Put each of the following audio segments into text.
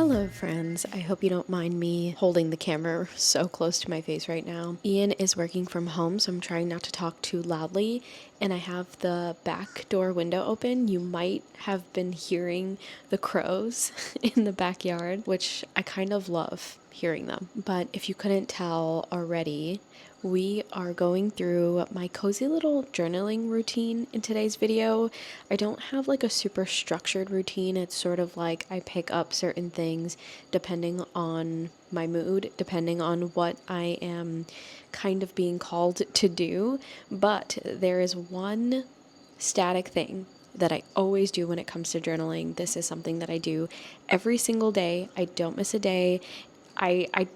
Hello friends, I hope you don't mind me holding the camera so close to my face right now. Ian is working from home, so I'm trying not to talk too loudly, and I have the back door window open. You might have been hearing the crows in the backyard, which I kind of love hearing them. But if you couldn't tell already, we are going through my cozy little journaling routine in today's video. I don't have like a super structured routine. It's sort of like I pick up certain things depending on my mood, depending on what I am kind of being called to do. But there is one static thing that I always do when it comes to journaling. This is something that I do every single day. I don't miss a day. I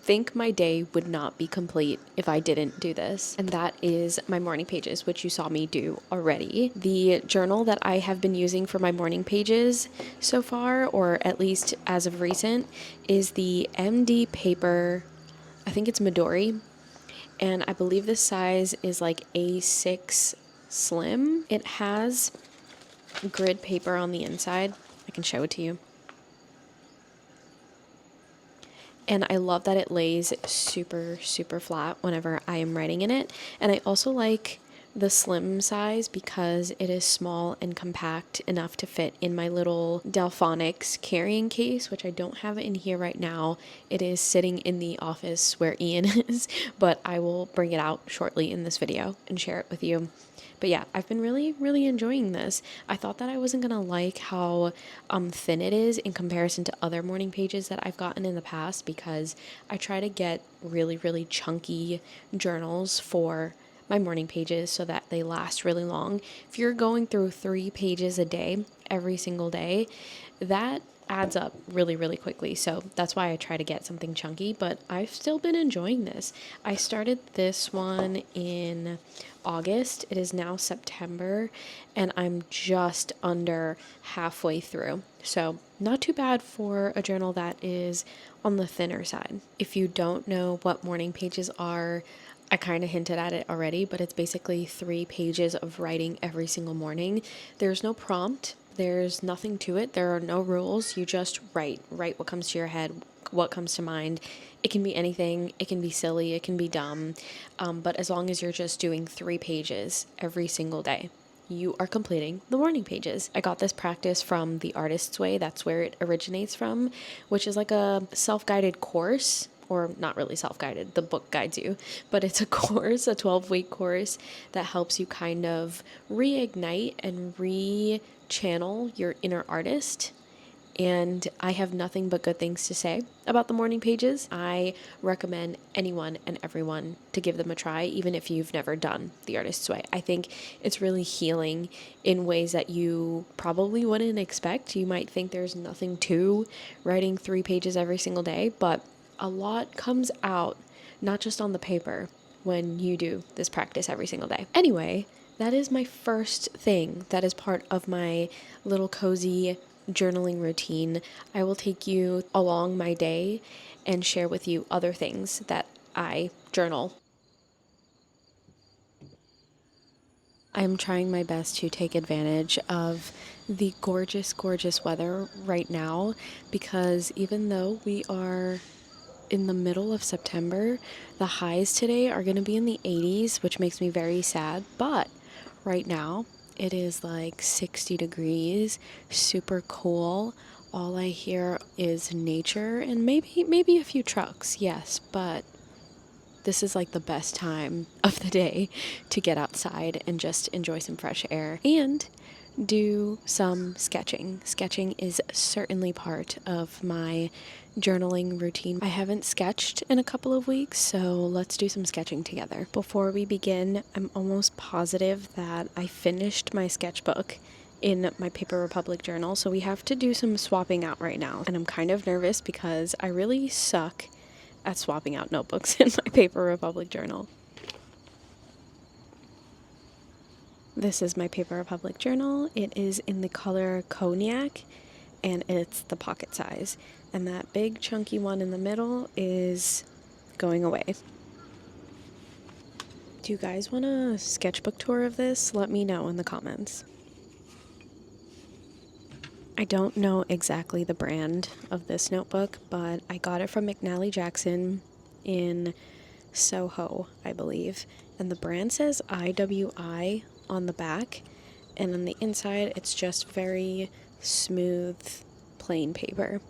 think my day would not be complete if I didn't do this, and that is my morning pages, which you saw me do already. The journal that I have been using for my morning pages so far, or at least as of recent, is the MD paper. I think it's Midori, and I believe this size is like A6 slim. It has grid paper on the inside. I can show it to you. And I love that it lays super, super flat whenever I am writing in it. And I also like the slim size because it is small and compact enough to fit in my little Delphonics carrying case, which I don't have in here right now. It is sitting in the office where Ian is, but I will bring it out shortly in this video and share it with you. But yeah, I've been really, really enjoying this. I thought that I wasn't gonna like how thin it is in comparison to other morning pages that I've gotten in the past, because I try to get really, really chunky journals for my morning pages so that they last really long. If you're going through 3 pages a day, every single day, that adds up really, really quickly. So that's why I try to get something chunky, but I've still been enjoying this. I started this one in August. It is now September, and I'm just under halfway through. So not too bad for a journal that is on the thinner side. If you don't know what morning pages are, I kind of hinted at it already, but it's basically 3 pages of writing every single morning. There's no prompt. There's nothing to it. There are no rules. You just write what comes to your head, what comes to mind. It can be anything. It can be silly. It can be dumb. But as long as you're just doing 3 pages every single day, you are completing the morning pages. I got this practice from The Artist's Way. That's where it originates from, which is like a self-guided course. Or not really self-guided, the book guides you, but it's a course, a 12-week course that helps you kind of reignite and re-channel your inner artist. And I have nothing but good things to say about the morning pages. I recommend anyone and everyone to give them a try, even if you've never done The Artist's Way. I think it's really healing in ways that you probably wouldn't expect. You might think there's nothing to writing 3 pages every single day, but a lot comes out, not just on the paper, when you do this practice every single day. Anyway, that is my first thing that is part of my little cozy journaling routine. I will take you along my day and share with you other things that I journal. I am trying my best to take advantage of the gorgeous, gorgeous weather right now, because even though we are in the middle of September, the highs today are going to be in the 80s, which makes me very sad. But right now it is like 60 degrees, super cool. All I hear is nature and maybe a few trucks, yes, but this is like the best time of the day to get outside and just enjoy some fresh air and do some sketching. Sketching is certainly part of my journaling routine. I haven't sketched in a couple of weeks, so let's do some sketching together. Before we begin, I'm almost positive that I finished my sketchbook in my Paper Republic journal, so we have to do some swapping out right now. And I'm kind of nervous because I really suck at swapping out notebooks in my Paper Republic journal. This is my Paper Republic journal. It is in the color Cognac, and it's the pocket size. And that big chunky one in the middle is going away. Do you guys want a sketchbook tour of this? Let me know in the comments. I don't know exactly the brand of this notebook, but I got it from McNally Jackson in Soho, I believe. And the brand says IWI on the back, and on the inside it's just very smooth, plain paper.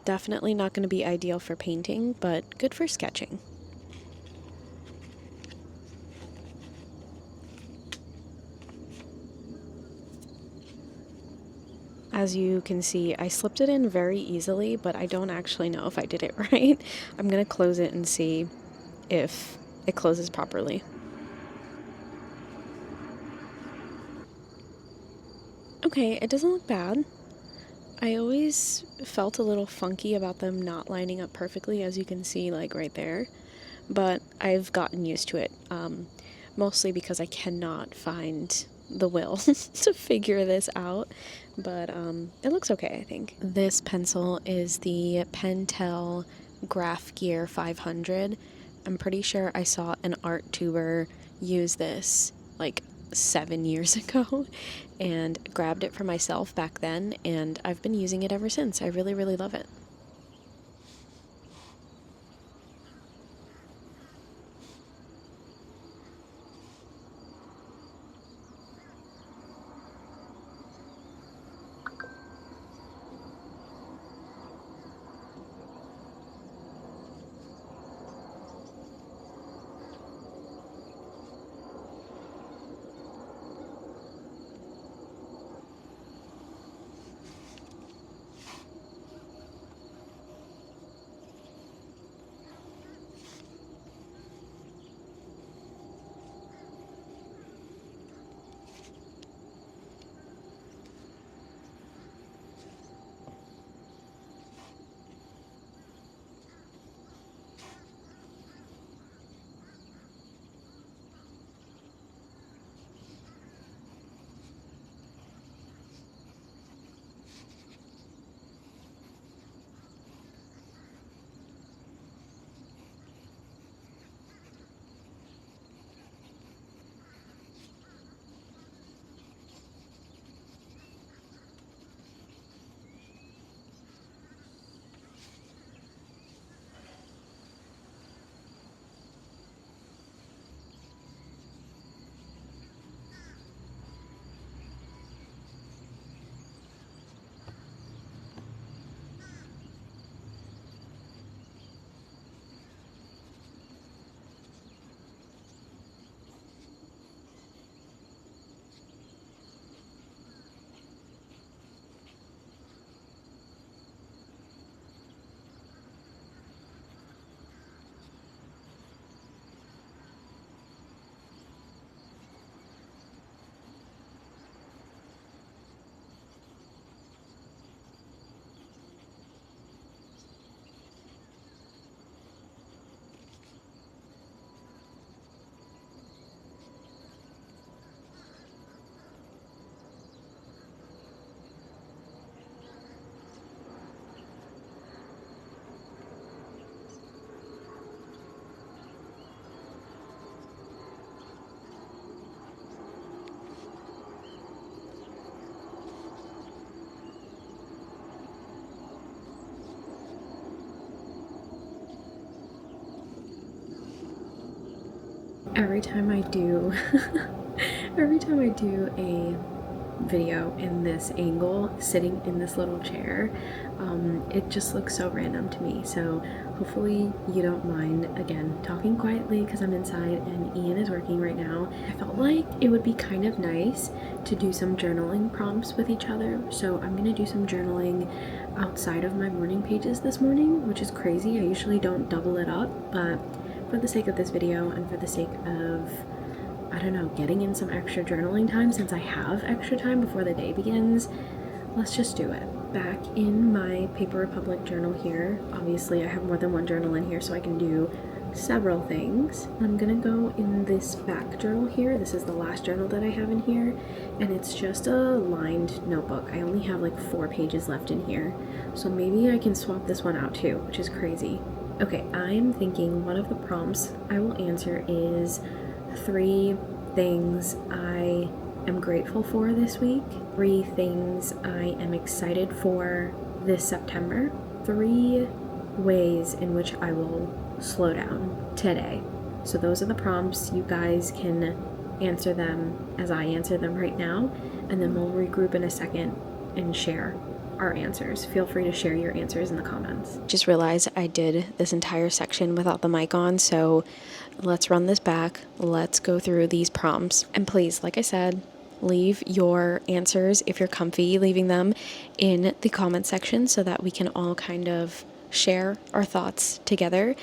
Definitely not going to be ideal for painting, but good for sketching. As you can see, I slipped it in very easily, but I don't actually know if I did it right. I'm going to close it and see if it closes properly. Okay, it doesn't look bad. I always felt a little funky about them not lining up perfectly, as you can see, like right there, but I've gotten used to it, mostly because I cannot find the will to figure this out, but it looks okay, I think. This pencil is the Pentel Graph Gear 500. I'm pretty sure I saw an art tuber use this like 7 years ago and grabbed it for myself back then, and I've been using it ever since. I really, really love it. Every time I do a video in this angle, sitting in this little chair, it just looks so random to me. So hopefully you don't mind, again, talking quietly because I'm inside and Ian is working right now. I felt like it would be kind of nice to do some journaling prompts with each other. So I'm gonna do some journaling outside of my morning pages this morning, which is crazy. I usually don't double it up, but for the sake of this video and for the sake of, I don't know, getting in some extra journaling time since I have extra time before the day begins, let's just do it. Back in my Paper Republic journal here, obviously I have more than one journal in here so I can do several things. I'm gonna go in this back journal here. This is the last journal that I have in here, and it's just a lined notebook. I only have like 4 pages left in here, so maybe I can swap this one out too, which is crazy. Okay, I'm thinking one of the prompts I will answer is 3 things I am grateful for this week, 3 things I am excited for this September, 3 ways in which I will slow down today. So those are the prompts. You guys can answer them as I answer them right now, and then we'll regroup in a second and share our answers. Feel free to share your answers in the comments. Just realized I did this entire section without the mic on, so let's run this back. Let's go through these prompts. And please, like I said, leave your answers, if you're comfy leaving them, in the comment section so that we can all kind of share our thoughts together.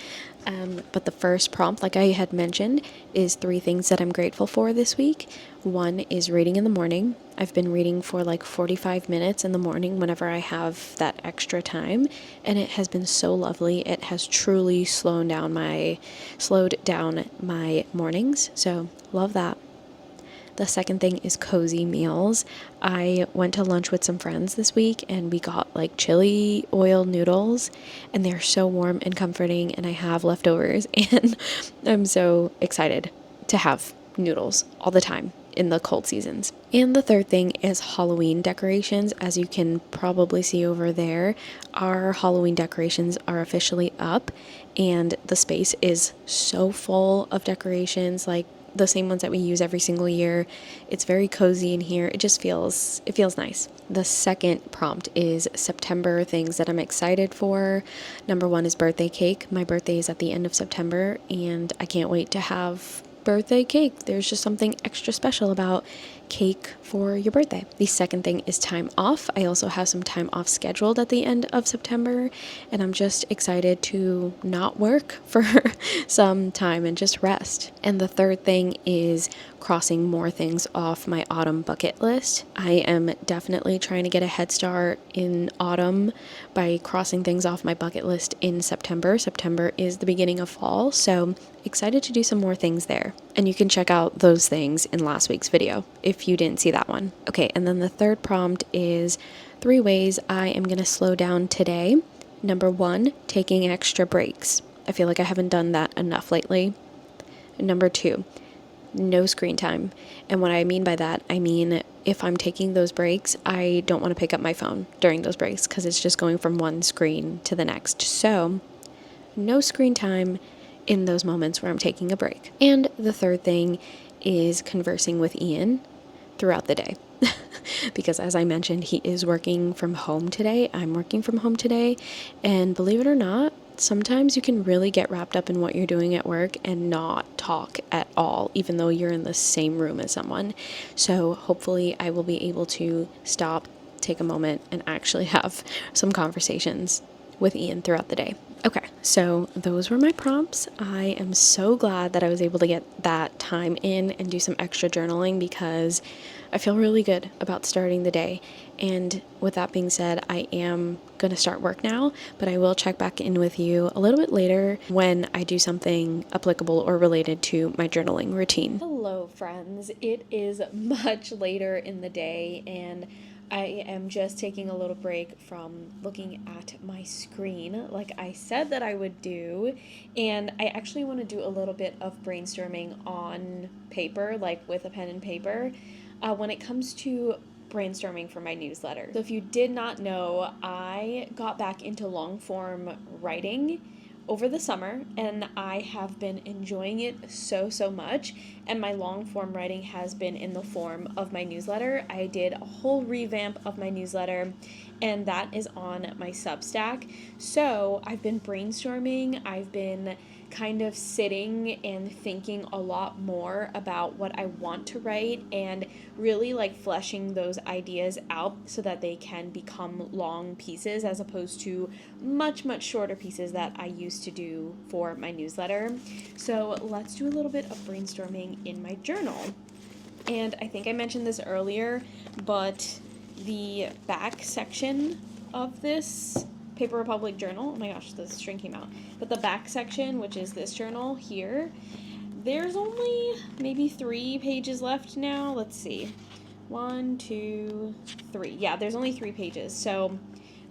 But the first prompt, like I had mentioned, is 3 things that I'm grateful for this week. 1 is reading in the morning. I've been reading for like 45 minutes in the morning whenever I have that extra time, and it has been so lovely. It has truly slowed down my mornings, so love that. The second thing is cozy meals. I went to lunch with some friends this week and we got like chili oil noodles, and they're so warm and comforting, and I have leftovers and I'm so excited to have noodles all the time in the cold seasons. And the third thing is Halloween decorations. As you can probably see over there, our Halloween decorations are officially up, and the space is so full of decorations, like the same ones that we use every single year. It's very cozy in here. It feels nice. The second prompt is September things that I'm excited for. Number 1 is birthday cake. My birthday is at the end of September, and I can't wait to have birthday cake. There's just something extra special about cake for your birthday. The second thing is time off. I also have some time off scheduled at the end of September, and I'm just excited to not work for some time and just rest. And the third thing is crossing more things off my autumn bucket list. I am definitely trying to get a head start in autumn by crossing things off my bucket list in September. September is the beginning of fall, so excited to do some more things there. And you can check out those things in last week's video if you didn't see that one. Okay, and then the third prompt is 3 ways I am going to slow down today. Number 1, taking extra breaks. I feel like I haven't done that enough lately. Number 2, no screen time. And what I mean by that, I mean if I'm taking those breaks, I don't want to pick up my phone during those breaks because it's just going from one screen to the next. So no screen time in those moments where I'm taking a break. And the third thing is conversing with Ian throughout the day. Because as I mentioned, he is working from home today. I'm working from home today. And believe it or not, sometimes you can really get wrapped up in what you're doing at work and not talk at all, even though you're in the same room as someone. So hopefully I will be able to stop, take a moment, and actually have some conversations with Ian throughout the day. Okay, so those were my prompts. I am so glad that I was able to get that time in and do some extra journaling because I feel really good about starting the day. And with that being said, I am going to start work now, but I will check back in with you a little bit later when I do something applicable or related to my journaling routine. Hello, friends. It is much later in the day, and I am just taking a little break from looking at my screen like I said that I would do, and I actually want to do a little bit of brainstorming on paper, like with a pen and paper, when it comes to brainstorming for my newsletter. So if you did not know, I got back into long form writing over the summer, and I have been enjoying it so much, and my long form writing has been in the form of my newsletter. I did a whole revamp of my newsletter, and that is on my Substack. So I've been brainstorming, I've been kind of sitting and thinking a lot more about what I want to write and really like fleshing those ideas out so that they can become long pieces as opposed to much shorter pieces that I used to do for my newsletter. So let's do a little bit of brainstorming in my journal. And I think I mentioned this earlier, but the back section of this Paper Republic journal, oh my gosh, the string came out, but the back section, which is this journal here, there's only maybe 3 pages left now. Let's see, 1, 2, 3. Yeah, there's only 3 pages. So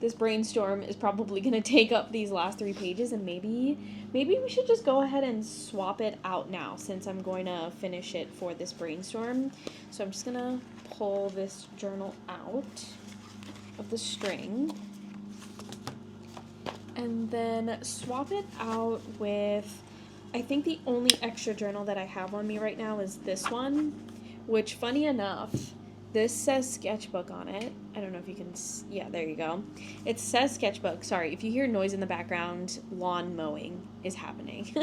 this brainstorm is probably going to take up these last 3 pages, and maybe we should just go ahead and swap it out now since I'm going to finish it for this brainstorm. So I'm just going to pull this journal out of the string and then swap it out with, I think the only extra journal that I have on me right now is this one, which, funny enough, this says sketchbook on it. I don't know if you can, yeah, there you go. It says sketchbook. Sorry, if you hear noise in the background, lawn mowing is happening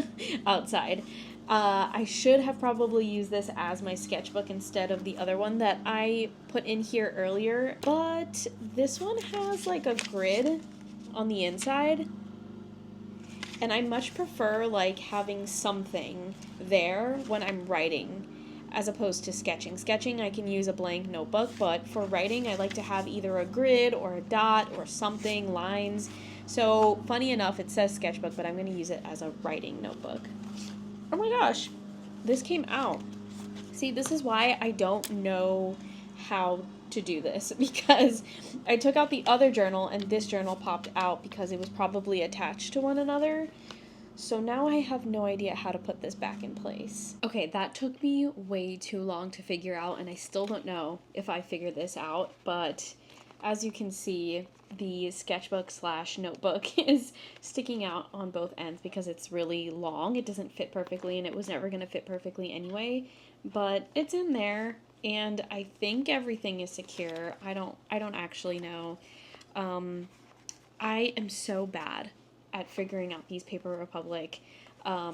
outside. I should have probably used this as my sketchbook instead of the other one that I put in here earlier, but this one has like a grid on the inside, and I much prefer like having something there when I'm writing as opposed to sketching. Sketching, I can use a blank notebook, but for writing, I like to have either a grid or a dot or something, lines. So, funny enough, it says sketchbook, but I'm going to use it as a writing notebook. Oh my gosh, this came out. See, this is why I don't know how to do this, because I took out the other journal and this journal popped out because it was probably attached to one another. So now I have no idea how to put this back in place. Okay, that took me way too long to figure out, and I still don't know if I figured this out, but as you can see, the sketchbook / notebook is sticking out on both ends because it's really long. It doesn't fit perfectly, and it was never going to fit perfectly anyway, but it's in there, and I think everything is secure. I don't actually know. I am so bad at figuring out these Paper Republic, I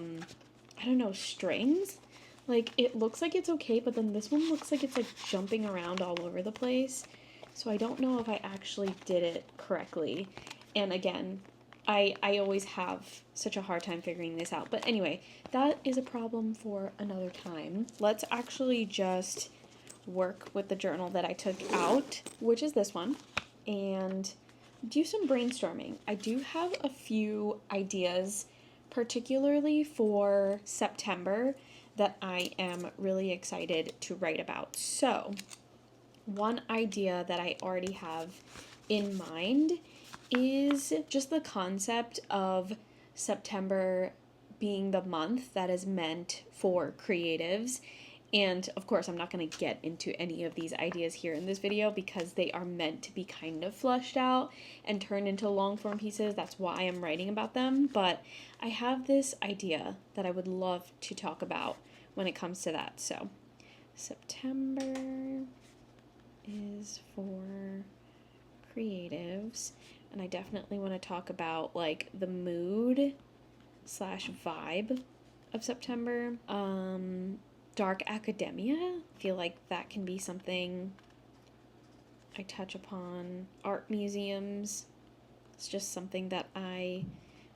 don't know, strings. Like, it looks like it's okay, but then this one looks like it's like jumping around all over the place. So I don't know if I actually did it correctly. And again, I always have such a hard time figuring this out. But anyway, that is a problem for another time. Let's actually just work with the journal that I took out, which is this one, and do some brainstorming. I do have a few ideas, particularly for September, that I am really excited to write about. So, one idea that I already have in mind is just the concept of September being the month that is meant for creatives. And of course, I'm not going to get into any of these ideas here in this video because they are meant to be kind of fleshed out and turned into long form pieces. That's why I'm writing about them. But I have this idea that I would love to talk about when it comes to that. So September is for creatives. And I definitely want to talk about like the mood / vibe of September. Dark academia. I feel like that can be something I touch upon. Art museums. It's just something that I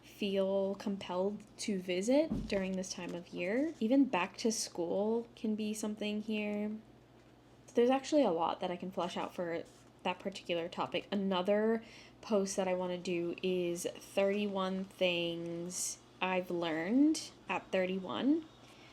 feel compelled to visit during this time of year. Even back to school can be something here. There's actually a lot that I can flesh out for that particular topic. Another post that I want to do is 31 things I've learned at 31.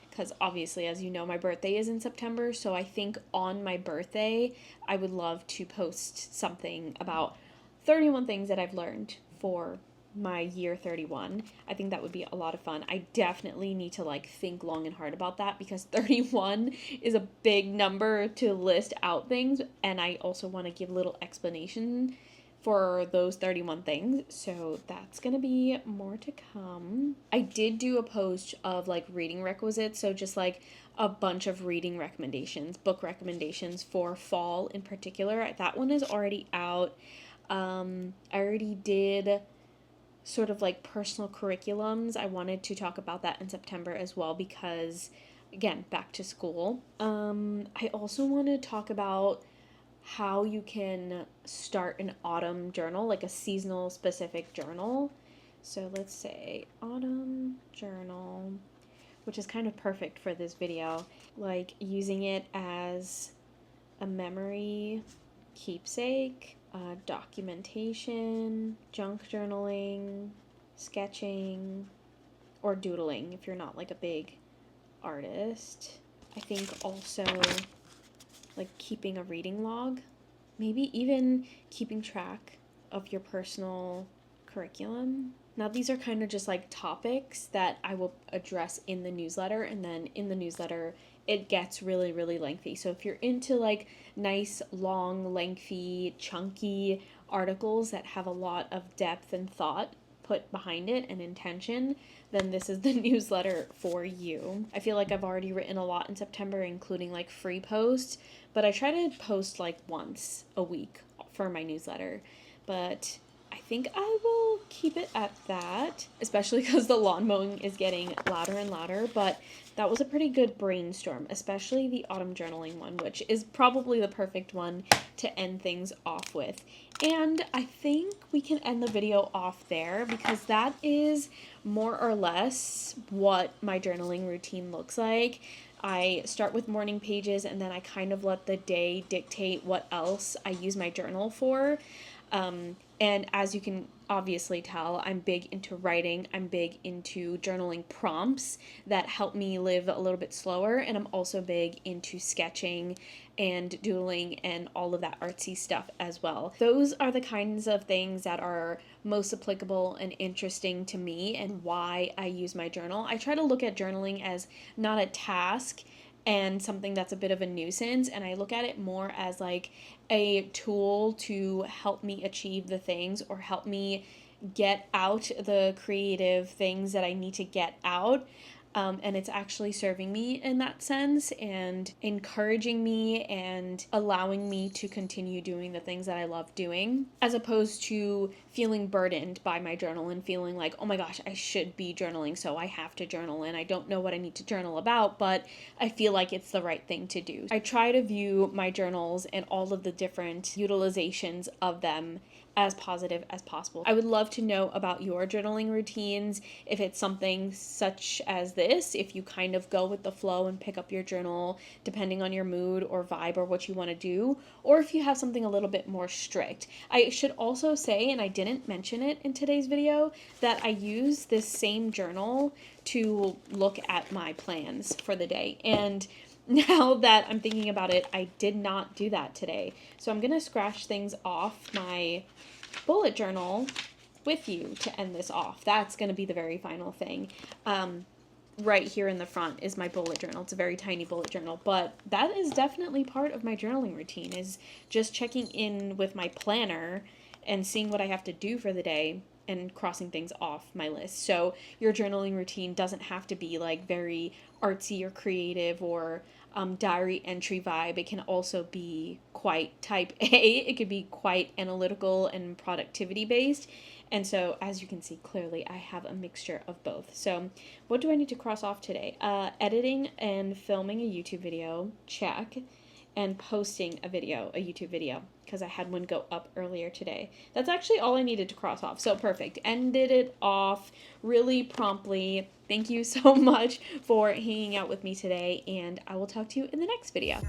Because obviously, as you know, my birthday is in September, so I think on my birthday, I would love to post something about 31 things that I've learned for my year 31. I think that would be a lot of fun. I definitely need to like think long and hard about that because 31 is a big number to list out things, and I also want to give a little explanation for those 31 things, so that's gonna be more to come. I did do a post of like reading requisites, so just like a bunch of reading recommendations, book recommendations for fall in particular. That one is already out. I already did sort of like personal curriculums. I wanted to talk about that in September as well because, again, back to school. I also want to talk about how you can start an autumn journal, like a seasonal specific journal. So let's say autumn journal, which is kind of perfect for this video, like using it as a memory keepsake, documentation, junk journaling, sketching, or doodling if you're not like a big artist. I think also like keeping a reading log, maybe even keeping track of your personal curriculum. Now, these are kind of just like topics that I will address in the newsletter, and then in the newsletter, it gets really, really lengthy. So if you're into like nice, long, lengthy, chunky articles that have a lot of depth and thought put behind it and intention, then this is the newsletter for you. I feel like I've already written a lot in September, including like free posts, but I try to post like once a week for my newsletter. But I think I will keep it at that, especially because the lawn mowing is getting louder and louder. But that was a pretty good brainstorm, especially the autumn journaling one, which is probably the perfect one to end things off with. And I think we can end the video off there, because that is more or less what my journaling routine looks like. I start with morning pages, and then I kind of let the day dictate what else I use my journal for. And as you can obviously tell, I'm big into writing. I'm big into journaling prompts that help me live a little bit slower. And I'm also big into sketching and doodling and all of that artsy stuff as well. Those are the kinds of things that are most applicable and interesting to me, and why I use my journal. I try to look at journaling as not a task and something that's a bit of a nuisance, and I look at it more as like a tool to help me achieve the things, or help me get out the creative things that I need to get out. And it's actually serving me in that sense, and encouraging me and allowing me to continue doing the things that I love doing, as opposed to feeling burdened by my journal and feeling like, oh my gosh, I should be journaling, so I have to journal, and I don't know what I need to journal about, but I feel like it's the right thing to do. I try to view my journals and all of the different utilizations of them as positive as possible. I would love to know about your journaling routines, if it's something such as this, if you kind of go with the flow and pick up your journal depending on your mood or vibe or what you want to do, or if you have something a little bit more strict. I should also say, and I didn't mention it in today's video, that I use this same journal to look at my plans for the day. And now that I'm thinking about it, I did not do that today. So I'm going to scratch things off my bullet journal with you to end this off. That's going to be the very final thing. Right here in the front is my bullet journal. It's a very tiny bullet journal, but that is definitely part of my journaling routine, is just checking in with my planner and seeing what I have to do for the day and crossing things off my list. So your journaling routine doesn't have to be like very artsy or creative or diary entry vibe. It can also be quite type A. It could be quite analytical and productivity based. And so, as you can see clearly, I have a mixture of both. So what do I need to cross off today? Editing and filming a YouTube video, check. And posting a YouTube video, because I had one go up earlier today. That's actually all I needed to cross off. So perfect. Ended it off really promptly. Thank you so much for hanging out with me today, and I will talk to you in the next video.